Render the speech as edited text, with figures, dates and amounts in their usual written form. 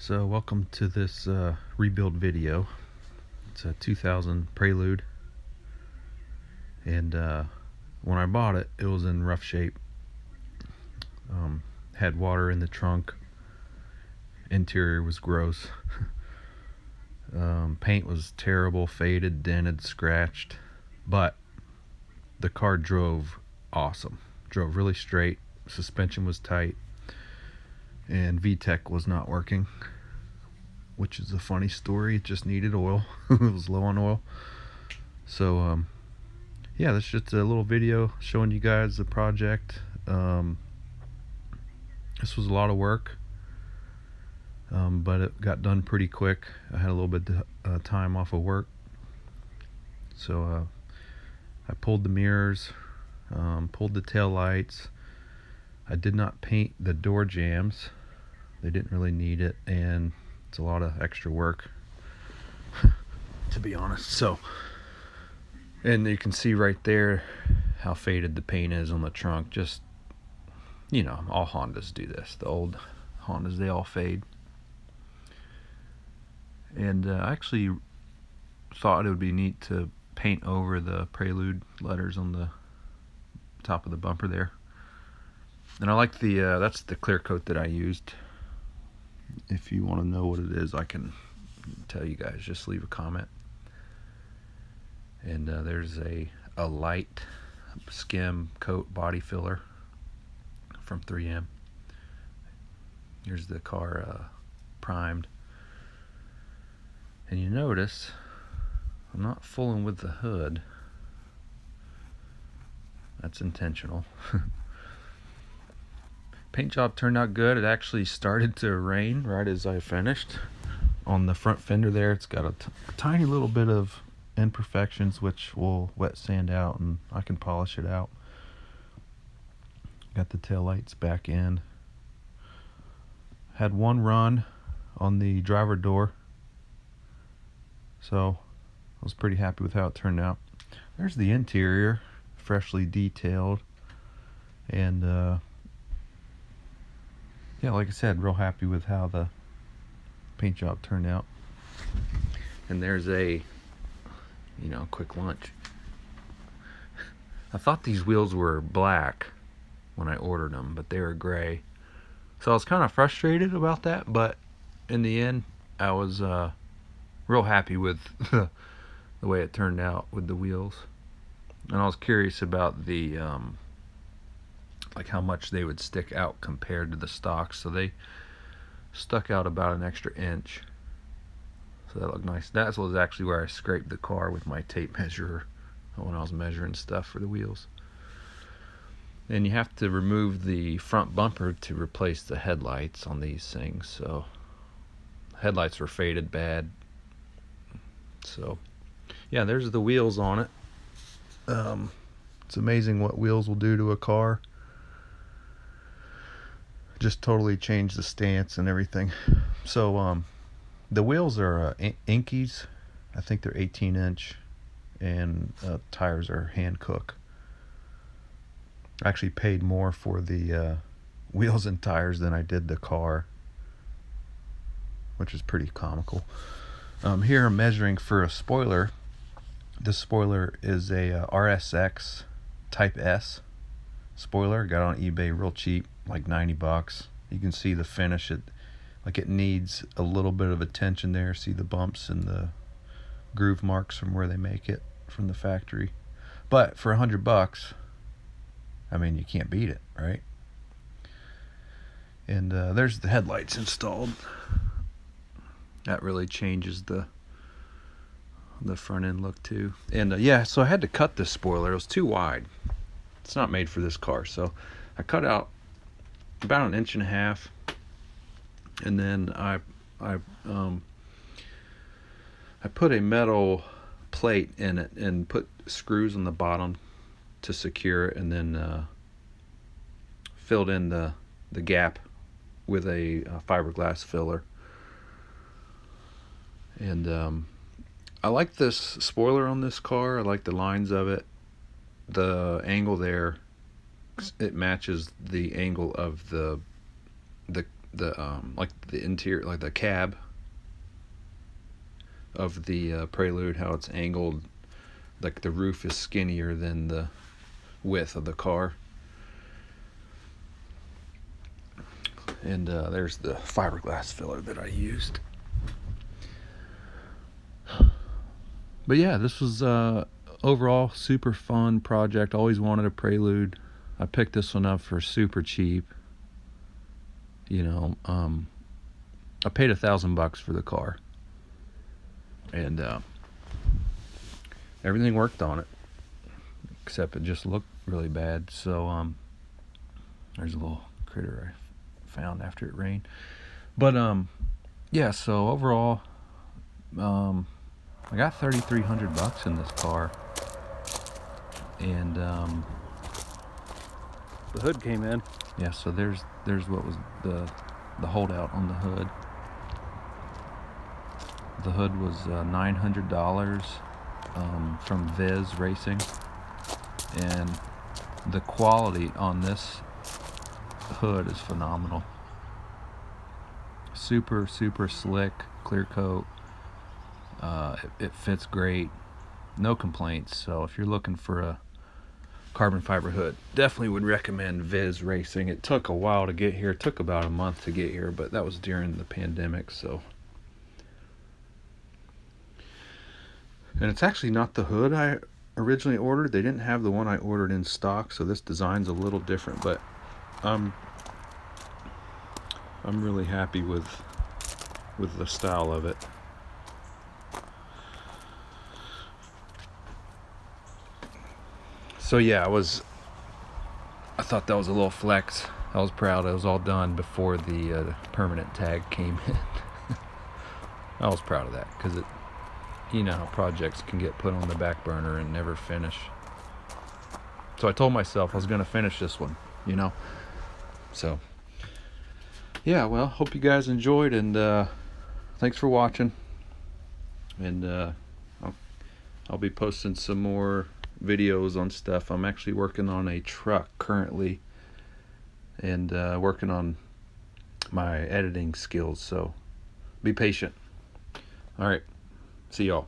So welcome to this rebuild video. It's a 2000 Prelude, and when I bought it, it was in rough shape. Had water in the trunk. Interior was gross. Paint was terrible, faded, dented, scratched, but the car drove awesome. Drove really straight. Suspension was tight, and VTEC was not working, which is a funny story. It just needed oil. It was low on oil. So yeah, that's just a little video showing you guys the project. This was a lot of work, but it got done pretty quick. I had a little bit of time off of work, so I pulled the mirrors, pulled the tail lights. I did not paint the door jambs. They didn't really need it, and it's a lot of extra work to be honest. So, and you can see right there how faded the paint is on the trunk. Just, you know, all Hondas do this. The old Hondas, they all fade. And I actually thought it would be neat to paint over the Prelude letters on the top of the bumper there. And I like the that's the clear coat that I used. If you want to know what it is, I can tell you guys. Just leave a comment. And there's a light skim coat body filler from 3M. Here's the car primed. And you notice I'm not fooling with the hood. That's intentional. Paint job turned out good. It actually started to rain right as I finished. On the front fender there, it's got a tiny little bit of imperfections, which will wet sand out and I can polish it out. Got the tail lights back in. Had one run on the driver door, so I was pretty happy with how it turned out. There's the interior, freshly detailed, and yeah, like I said, real happy with how the paint job turned out. And there's a, you know, quick lunch. I thought these wheels were black when I ordered them, but they were gray. So I was kind of frustrated about that, but in the end, I was real happy with the way it turned out with the wheels. And I was curious about the like how much they would stick out compared to the stock. So they stuck out about an extra inch. So that looked nice. That was actually where I scraped the car with my tape measure when I was measuring stuff for the wheels. And you have to remove the front bumper to replace the headlights on these things. So headlights were faded bad. So yeah, there's the wheels on it. It's amazing what wheels will do to a car. Just totally changed the stance and everything. So the wheels are ENKEIs. I think they're 18-inch, and tires are hankook. I actually paid more for the wheels and tires than I did the car, which is pretty comical. Here I'm measuring for a spoiler. This spoiler is a RSX Type S spoiler. Got it on eBay real cheap, like 90 bucks. You can see the finish. It needs a little bit of attention there. See the bumps and the groove marks from where they make it from the factory. But for 100 bucks, I mean, you can't beat it, right? And there's the headlights installed. That really changes the front end look too. And yeah, so I had to cut this spoiler. It was too wide. It's not made for this car, so I cut out about 1.5 inches, and then I put a metal plate in it and put screws on the bottom to secure it, and then filled in the gap with a fiberglass filler. And I like this spoiler on this car. I like the lines of it. The angle there, it matches the angle of the like the interior, like the cab of the Prelude, how it's angled, like the roof is skinnier than the width of the car. And there's the fiberglass filler that I used. But yeah, this was overall super fun project. Always wanted a Prelude. I picked this one up for super cheap. You know, I paid $1,000 for the car, and everything worked on it, except it just looked really bad. So there's a little critter I found after it rained. But yeah. So overall, I got $3,300 in this car, and the hood came in. Yeah, so there's what was the holdout on the hood. The hood was $900 from VIS Racing, and the quality on this hood is phenomenal. Super slick, clear coat. It fits great, no complaints. So if you're looking for a carbon fiber hood, definitely would recommend VIS Racing. It took a while to get here. It took about a month to get here, but that was during the pandemic. So, and it's actually not the hood I originally ordered. They didn't have the one I ordered in stock, so this design's a little different, but I'm really happy with the style of it. So yeah, I thought that was a little flex. I was proud. It was all done before the permanent tag came in. I was proud of that, because you know how projects can get put on the back burner and never finish. So I told myself I was going to finish this one, you know. So yeah, well, hope you guys enjoyed, and thanks for watching. And I'll be posting some more videos on stuff. I'm actually working on a truck currently, and working on my editing skills, so be patient. All right, see y'all.